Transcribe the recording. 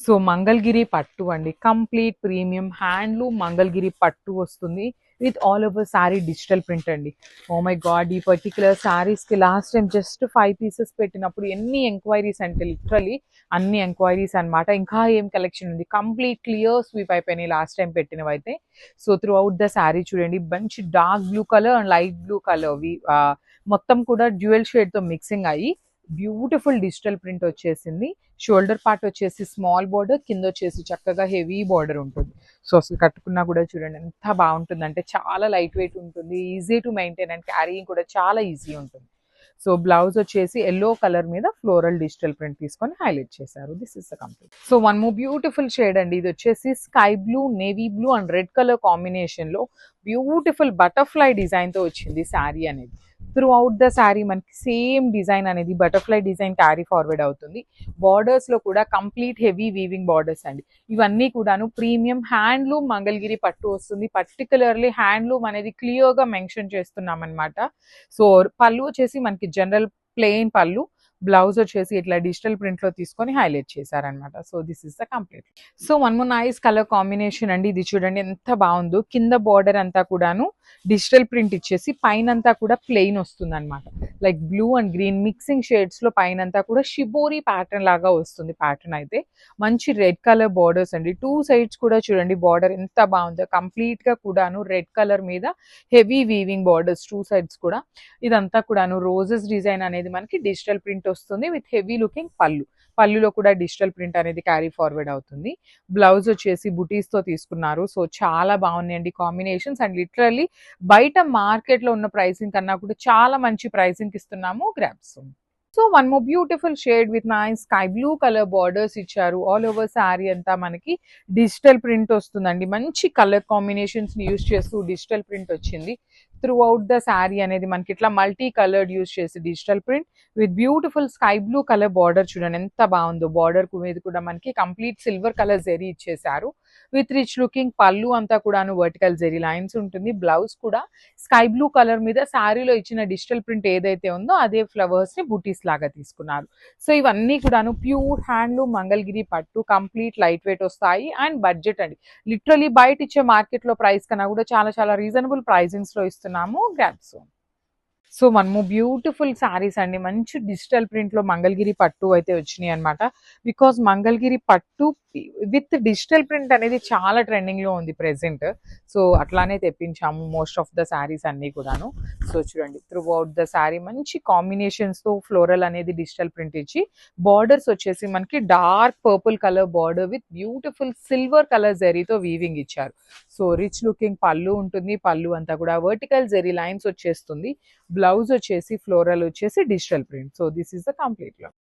So Mangalagiri పట్టు అండి, complete premium handloom Mangalagiri పట్టు వస్తుంది with all over sari digital print అండి. ఓ మై గాడ్, ఈ పర్టికులర్ శారీస్కి లాస్ట్ టైం జస్ట్ 5 పీసెస్ పెట్టినప్పుడు ఎన్ని ఎంక్వైరీస్ అంటే లిటరలీ అన్ని ఎంక్వైరీస్ అనమాట. ఇంకా ఏం కలెక్షన్ ఉంది, కంప్లీట్ క్లియర్ స్వీప్ అయిపోయినాయి లాస్ట్ టైం పెట్టినవి అయితే. So through out the sari చూడండి, మంచి dark blue colour and light blue colour మొత్తం కూడా డ్యూయల్ షేడ్తో మిక్సింగ్ అయ్యి బ్యూటిఫుల్ డిజిటల్ ప్రింట్ వచ్చేసింది. షోల్డర్ పార్ట్ వచ్చేసి స్మాల్ బార్డర్, కింద వచ్చేసి చక్కగా హెవీ బార్డర్ ఉంటుంది. సో అసలు కట్టుకున్నా కూడా చూడండి ఎంత బాగుంటుంది అంటే, చాలా లైట్ వెయిట్ ఉంటుంది, easy to maintain and carrying కూడా చాలా ఈజీ ఉంటుంది. సో బ్లౌజ్ వచ్చేసి ఎల్లో కలర్ మీద ఫ్లోరల్ డిజిటల్ ప్రింట్ తీసుకొని హైలైట్ చేశారు. This is the complete. So one more beautiful shade అండి, ఇది వచ్చేసి sky blue, navy blue and red colour combination లో బ్యూటిఫుల్ బటర్ఫ్లై డిజైన్ తో వచ్చింది శారీ అనేది. త్రూ అవుట్ ద శారీ మనకి సేమ్ డిజైన్ అనేది బటర్ఫ్లై డిజైన్ క్యారీ ఫార్వర్డ్ అవుతుంది. బార్డర్స్ లో కూడా కంప్లీట్ హెవీ వీవింగ్ బార్డర్స్ అండి. ఇవన్నీ కూడాను ప్రీమియం హ్యాండ్లూమ్ మంగళగిరి పట్టు వస్తుంది. పర్టికులర్లీ హ్యాండ్లూమ్ అనేది క్లియర్ గా మెన్షన్ చేస్తున్నాం అనమాట. సో పళ్ళు వచ్చేసి మనకి జనరల్ ప్లెయిన్ పళ్ళు, బ్లౌజ్ వచ్చేసి ఇట్లా డిజిటల్ ప్రింట్ లో తీసుకొని హైలైట్ చేశారనమాట. So this is the complete. So one more nice colour combination అండి, ఇది చూడండి ఎంత బాగుందో. కింద బార్డర్ అంతా కూడాను డిజిటల్ ప్రింట్ ఇచ్చేసి పైన అంతా కూడా ప్లెయిన్ వస్తుంది అనమాట. Like blue and green mixing shades లో పైన అంతా కూడా షిబోరి ప్యాటర్న్ లాగా వస్తుంది. ప్యాటర్న్ అయితే మంచి రెడ్ కలర్ బార్డర్స్ అండి, 2 సైడ్స్ కూడా చూడండి బార్డర్ ఎంత బాగుందో. కంప్లీట్ గా కూడాను రెడ్ కలర్ మీద హెవీ వీవింగ్ బార్డర్స్ 2 సైడ్స్ కూడా. ఇదంతా కూడాను రోజెస్ డిజైన్ అనేది మనకి డిజిటల్ ప్రింట్ వస్తుంది విత్ హెవీ లుకింగ్ పళ్ళు. పళ్ళులో కూడా డిజిటల్ ప్రింట్ అనేది క్యారీ ఫార్వర్డ్ అవుతుంది. బ్లౌజ్ వచ్చేసి బుటీస్ తో తీసుకున్నారు. సో చాలా బాగున్నాయండి కాంబినేషన్స్ అండ్ లిటరల్లీ బయట మార్కెట్ లో ఉన్న ప్రైసింగ్ కన్నా కూడా చాలా మంచి ప్రైసింగ్ ఇస్తున్నాము. Grabs. So one more beautiful shade with nice sky blue colour borders ఇచ్చారు. ఆల్ ఓవర్ శారీ అంతా మనకి డిజిటల్ ప్రింట్ వస్తుందండి. మంచి కలర్ కాంబినేషన్స్ ని యూజ్ చేస్తూ డిజిటల్ ప్రింట్ వచ్చింది. త్రూ అవుట్ ద శారీ అనేది మనకి ఇట్లా మల్టీ కలర్డ్ యూజ్ చేసి digital print with beautiful sky blue colour border చూడండి ఎంత బాగుందో. బార్డర్ మీద కూడా మనకి కంప్లీట్ సిల్వర్ కలర్ జెరీ ఇచ్చేసారు విత్ రిచ్ లుకింగ్ పళ్ళు అంతా కూడాను వర్టికల్ జెరీ లైన్స్ ఉంటుంది. బ్లౌజ్ కూడా స్కై బ్లూ కలర్ మీద శారీలో ఇచ్చిన డిజిటల్ ప్రింట్ ఏదైతే ఉందో అదే ఫ్లవర్స్ ని బుటీస్ లాగా తీసుకున్నారు. సో ఇవన్నీ కూడాను ప్యూర్ హ్యాండ్లూమ్ మంగళగిరి పట్టు, కంప్లీట్ లైట్ వెయిట్ వస్తాయి అండ్ బడ్జెట్ అండి. లిటరలీ బయట ఇచ్చే మార్కెట్ లో ప్రైస్ కన్నా కూడా చాలా చాలా రీజనబుల్ ప్రైజింగ్స్ లో ఇస్తున్నాము. గ్రాబ్స్. సో మనము బ్యూటిఫుల్ శారీస్ అండి, మంచి డిజిటల్ ప్రింట్ లో మంగళగిరి పట్టు అయితే వచ్చినాయి అనమాట. బికాస్ మంగళగిరి పట్టు విత్ డిజిటల్ ప్రింట్ అనేది చాలా ట్రెండింగ్ లో ఉంది ప్రెసెంట్. సో అట్లానే తెప్పించాము మోస్ట్ ఆఫ్ ద శారీస్ అన్ని కూడాను. సో చూడండి త్రూ అవుట్ ద శారీ మంచి కాంబినేషన్స్ తో ఫ్లోరల్ అనేది డిజిటల్ ప్రింట్ ఇచ్చి బార్డర్స్ వచ్చేసి మనకి dark purple colour border with beautiful silver colour జెరీతో వీవింగ్ ఇచ్చారు. సో రిచ్ లుకింగ్ పళ్ళు ఉంటుంది. పళ్ళు అంతా కూడా వర్టికల్ జెరీ లైన్స్ వచ్చేస్తుంది. బ్లౌజ్ వచ్చేసి ఫ్లోరల్ వచ్చేసి digital print. So this is the complete look.